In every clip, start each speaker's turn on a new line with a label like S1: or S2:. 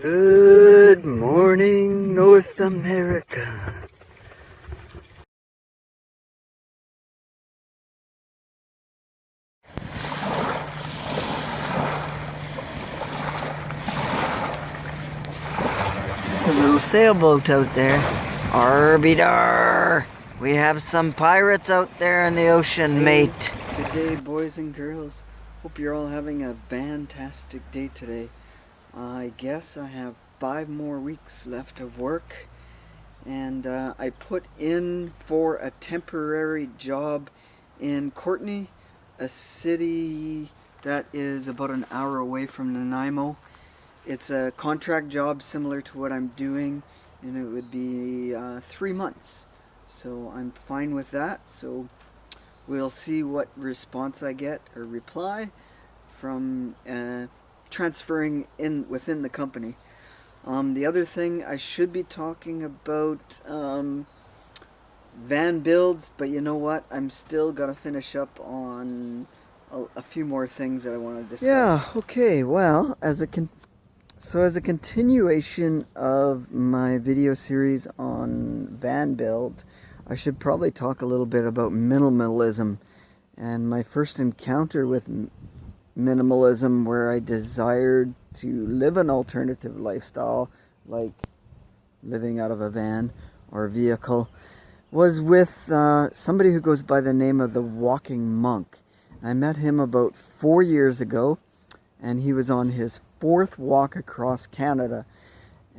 S1: Good morning, North America. It's a little sailboat out there. Arbidar! We have some pirates out there in the ocean, mate.
S2: Good day, boys and girls. Hope you're all having a fantastic day today. I guess I have 5 more weeks left of work, and I put in for a temporary job in Courtenay, a city that is about an hour away from Nanaimo. It's a contract job similar to what I'm doing, and it would be 3 months. So I'm fine with that. So we'll see what response I get or reply from transferring in within the company. The other thing I should be talking about van builds, but you know what? I'm still gotta finish up on a few more things that I want to discuss.
S1: Yeah, okay, well, as a continuation of my video series on van build, I should probably talk a little bit about minimalism and my first encounter with minimalism, where I desired to live an alternative lifestyle like living out of a van or a vehicle, was with somebody who goes by the name of the Walking Monk. I met him about 4 years ago, and he was on his 4th walk across Canada.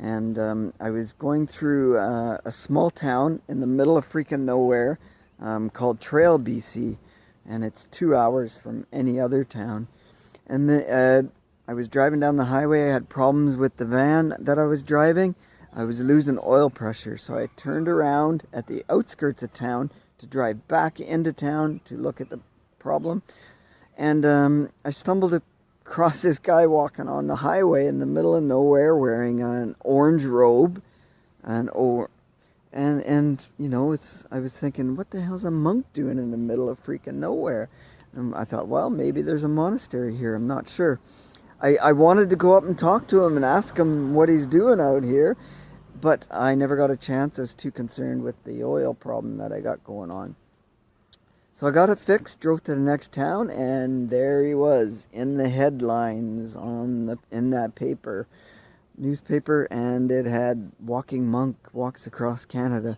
S1: And I was going through a small town in the middle of freaking nowhere called Trail, BC, and it's 2 hours from any other town. And I was driving down the highway. I had problems with the van that I was driving. I was losing oil pressure, so I turned around at the outskirts of town to drive back into town to look at the problem. And I stumbled across this guy walking on the highway in the middle of nowhere wearing an orange robe. And you know, I was thinking, what the hell's a monk doing in the middle of freaking nowhere? And I thought, well, maybe there's a monastery here. I'm not sure. I wanted to go up and talk to him and ask him what he's doing out here, but I never got a chance. I was too concerned with the oil problem that I got going on. So I got it fixed, drove to the next town, and there he was in the headlines in that newspaper, and it had Walking Monk walks across Canada.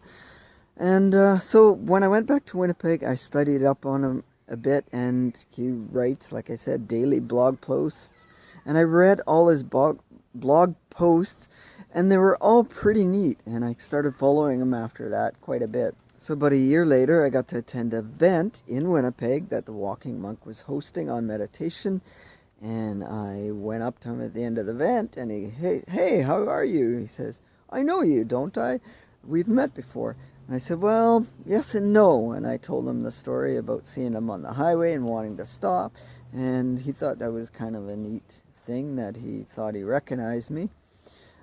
S1: And so when I went back to Winnipeg, I studied up on him a bit, and he writes, like I said, daily blog posts, and I read all his blog posts, and they were all pretty neat, and I started following him after that quite a bit. So about a year later, I got to attend an event in Winnipeg that the Walking Monk was hosting on meditation, and I went up to him at the end of the event, and hey, how are you? He says, I know you, don't I? We've met before. And I said, well, yes and no. And I told him the story about seeing him on the highway and wanting to stop, and he thought that was kind of a neat thing, that he thought he recognized me.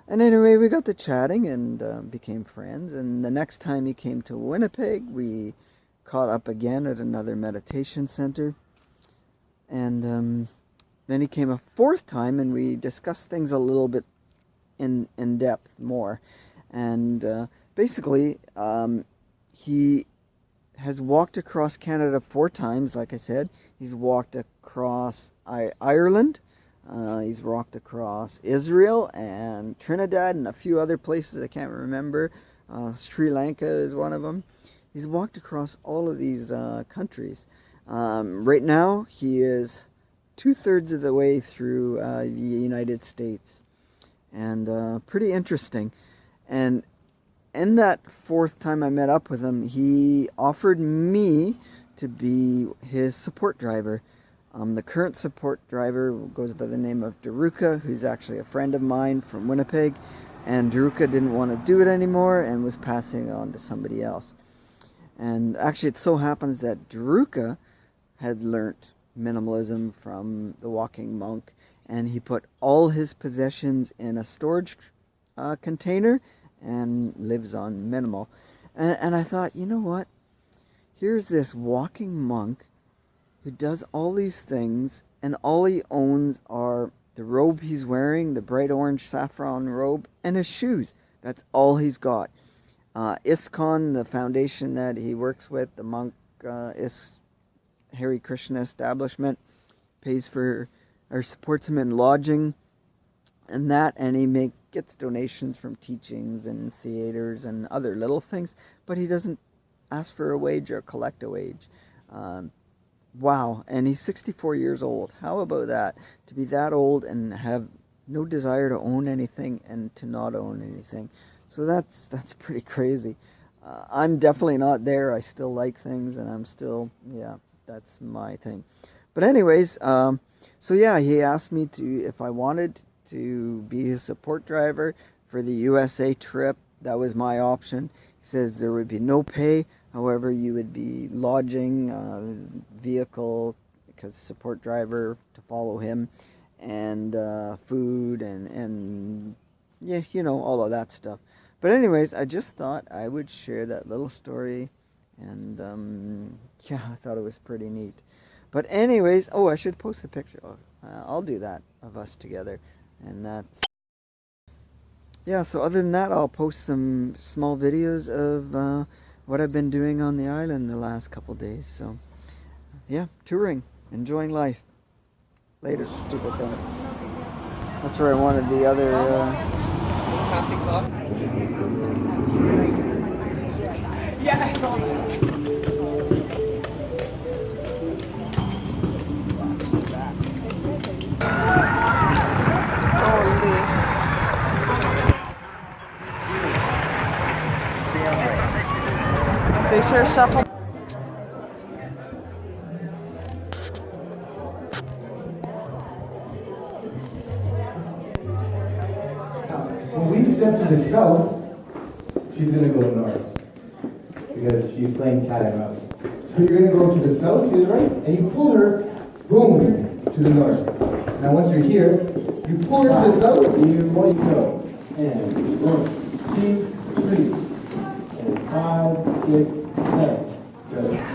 S1: And anyway, we got to chatting and became friends. And the next time he came to Winnipeg, we caught up again at another meditation center. And then he came a 4th time, and we discussed things a little bit in depth more. And basically, he has walked across Canada 4 times, like I said. He's walked across Ireland. He's walked across Israel and Trinidad and a few other places I can't remember. Sri Lanka is one of them. He's walked across all of these countries. Right now, he is 2/3 of the way through the United States. And pretty interesting. And in that 4th time I met up with him, he offered me to be his support driver. The current support driver goes by the name of Daruka, who's actually a friend of mine from Winnipeg. And Daruka didn't want to do it anymore and was passing it on to somebody else. And actually, it so happens that Daruka had learnt minimalism from the Walking Monk, and he put all his possessions in a storage container and lives on minimal. And I thought, you know what? Here's this Walking Monk who does all these things, and all he owns are the robe he's wearing, the bright orange saffron robe, and his shoes. That's all he's got. ISKCON, the foundation that he works with, the monk Hare Krishna establishment, pays for or supports him in lodging and that, and he gets donations from teachings and theaters and other little things, but he doesn't ask for a wage or collect a wage. Wow, and he's 64 years old. How about that? To be that old and have no desire to own anything and to not own anything. So that's pretty crazy. I'm definitely not there. I still like things, and I'm still, yeah, that's my thing. But anyways, so yeah, he asked me if I wanted to be his support driver for the USA trip. That was my option. He says there would be no pay. However, you would be lodging, vehicle, because support driver to follow him, and food and yeah, you know, all of that stuff. But anyways, I just thought I would share that little story, and yeah, I thought it was pretty neat. But anyways, oh, I should post a picture. I'll do that of us together, and that's, yeah. So other than that, I'll post some small videos of what I've been doing on the island the last couple days. So yeah, touring, enjoying life. Later, stupid thing. That's where I wanted the other.
S3: They sure shuffle.
S4: When we step to the south, she's going to go north because she's playing cat and mouse. So you're going to go to the south, to the right, and you pull her, boom, to the north. Now once you're here, you pull her to the south, and you go. And 1, 2, 3, and 5, 6, 7. Good.